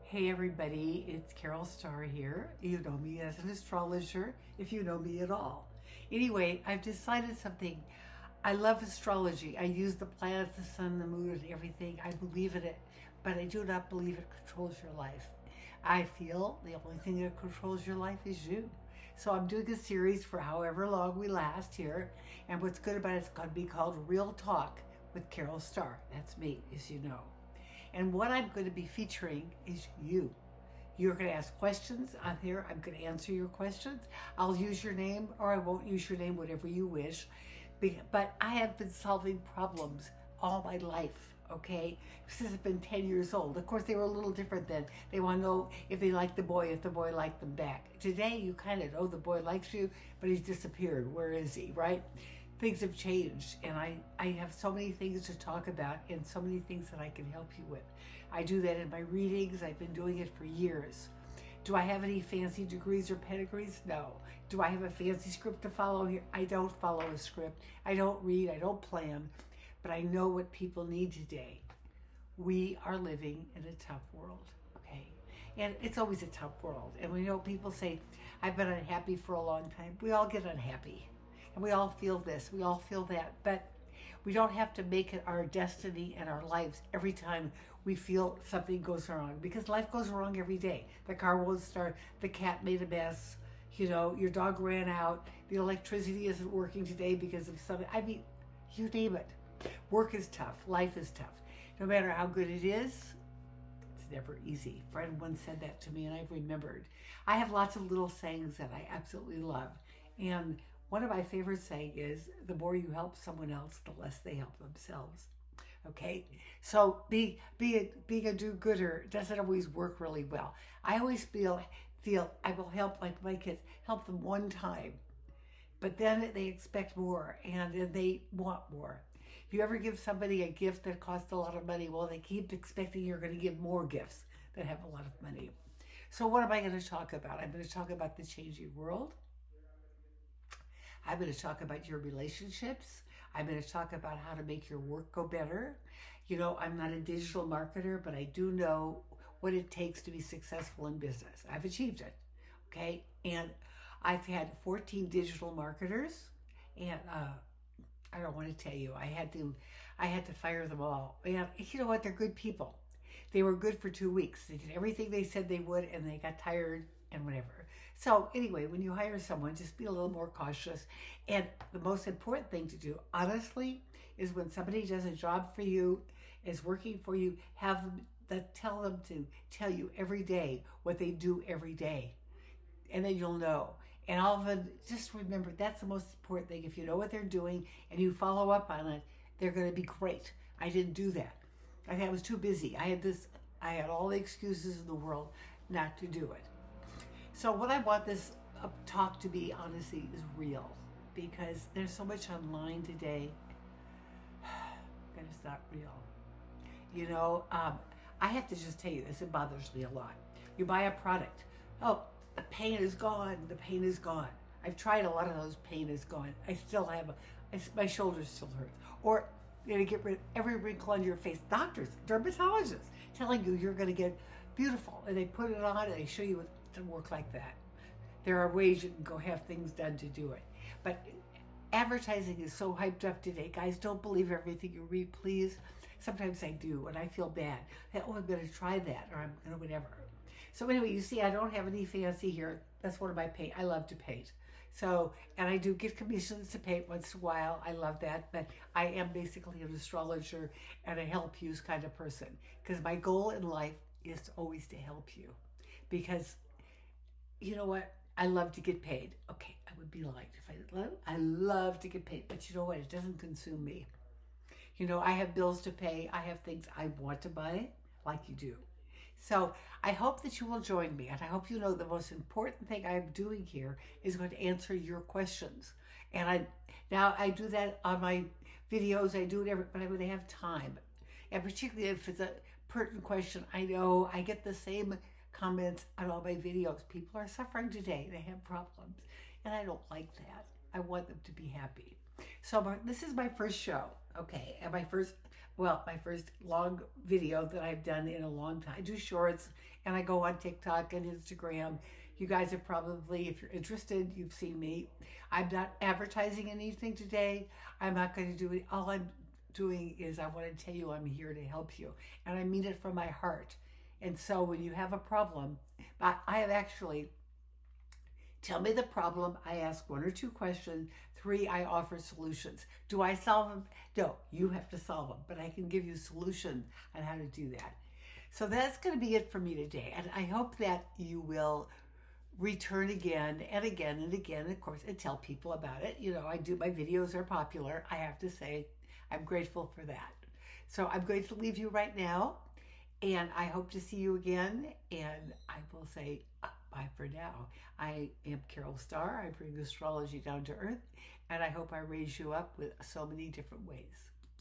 Hey everybody, it's Carol Starr here. You know me as an astrologer, if you know me at all. Anyway, I've decided something. I love astrology. I use the planets, the sun, the moon, and everything. I believe in it, but I do not believe it controls your life. I feel the only thing that controls your life is you. So I'm doing a series for however long we last here, and what's good about it's going to be called Real Talk with Carol Starr. That's me, as you know. And what I'm going to be featuring is you. You're going to ask questions on here. I'm going to answer your questions. I'll use your name or I won't use your name, whatever you wish. But I have been solving problems all my life, okay? Since I've been 10 years old. Of course, they were a little different then. They want to know if they like the boy, if the boy liked them back. Today, you kind of know the boy likes you, but he's disappeared. Where is he, right? Things have changed, and I have so many things to talk about and so many things that I can help you with. I do that in my readings. I've been doing it for years. Do I have any fancy degrees or pedigrees? No. Do I have a fancy script to follow here? I don't follow a script. I don't read. I don't plan. But I know what people need today. We are living in a tough world, okay? And it's always a tough world. And we know people say, I've been unhappy for a long time. We all get unhappy. And we all feel this, we all feel that, but we don't have to make it our destiny and our lives every time we feel something goes wrong, because life goes wrong every day. The car won't start, the cat made a mess, your dog ran out, the electricity isn't working today because of something. I mean, you name it. Work is tough, life is tough. No matter how good it is, it's never easy. A friend once said that to me and I've remembered. I have lots of little sayings that I absolutely love. And one of my favorite saying is, the more you help someone else, the less they help themselves. Okay? So being a do-gooder doesn't always work really well. I always feel I will help, like my kids, help them one time, but then they expect more and then they want more. If you ever give somebody a gift that costs a lot of money, well, they keep expecting you're going to give more gifts that have a lot of money. So what am I going to talk about? I'm going to talk about the changing world. I'm going to talk about your relationships. I'm going to talk about how to make your work go better. I'm not a digital marketer, but I do know what it takes to be successful in business. I've achieved it, okay? And I've had 14 digital marketers, and I don't want to tell you, I had to fire them all. And you know what? They're good people. They were good for 2 weeks. They did everything they said they would, and they got tired and whatever. So anyway, when you hire someone, just be a little more cautious. And the most important thing to do, honestly, is when somebody does a job for you, is working for you, have them tell them to tell you every day what they do every day. And then you'll know. And all of it, just remember, that's the most important thing. If you know what they're doing and you follow up on it, they're going to be great. I didn't do that. I was too busy. I had all the excuses in the world not to do it. So what I want this talk to be, honestly, is real, because there's so much online today that is not real. I have to just tell you this, it bothers me a lot. You buy a product, oh, the pain is gone, the pain is gone. I've tried a lot of those, pain is gone. I still have, my shoulders still hurt. Or you're going to get rid of every wrinkle on your face. Doctors, dermatologists, telling you you're going to get beautiful. And they put it on and they show you it doesn't work like that. There are ways you can go have things done to do it. But advertising is so hyped up today. Guys, don't believe everything you read, please. Sometimes I do, and I feel bad. Oh, I'm going to try that, or I'm going to whatever. So anyway, you see, I don't have any fancy here. That's one of my paint. I love to paint. So, and I do get commissions to paint once in a while. I love that. But I am basically an astrologer and a help you kind of person. Because my goal in life is always to help you. Because, you know what? I love to get paid. Okay, I would be lying if I didn't love it. I love to get paid. But you know what? It doesn't consume me. I have bills to pay. I have things I want to buy, like you do. So I hope that you will join me, and I hope you know the most important thing I'm doing here is going to answer your questions. And I do that on my videos. I do it but I would have time, and particularly if it's a pertinent question. I know I get the same comments on all my videos. People are suffering today. They have problems, and I don't like that. I want them to be happy. So this is my first show, okay, and my first long video that I've done in a long time. I do shorts, and I go on TikTok and Instagram. You guys have probably, if you're interested, you've seen me. I'm not advertising anything today. I'm not going to do it. All I'm doing is I want to tell you I'm here to help you, and I mean it from my heart. And so when you have a problem, I have actually tell me the problem. I ask one or two questions. Three, I offer solutions. Do I solve them? No, you have to solve them, but I can give you solutions on how to do that. So that's going to be it for me today. And I hope that you will return again and again and again, of course, and tell people about it. You know, my videos are popular. I have to say, I'm grateful for that. So I'm going to leave you right now, and I hope to see you again. And I will say bye for now. I am Carol Starr. I bring astrology down to earth, and I hope I raise you up with so many different ways.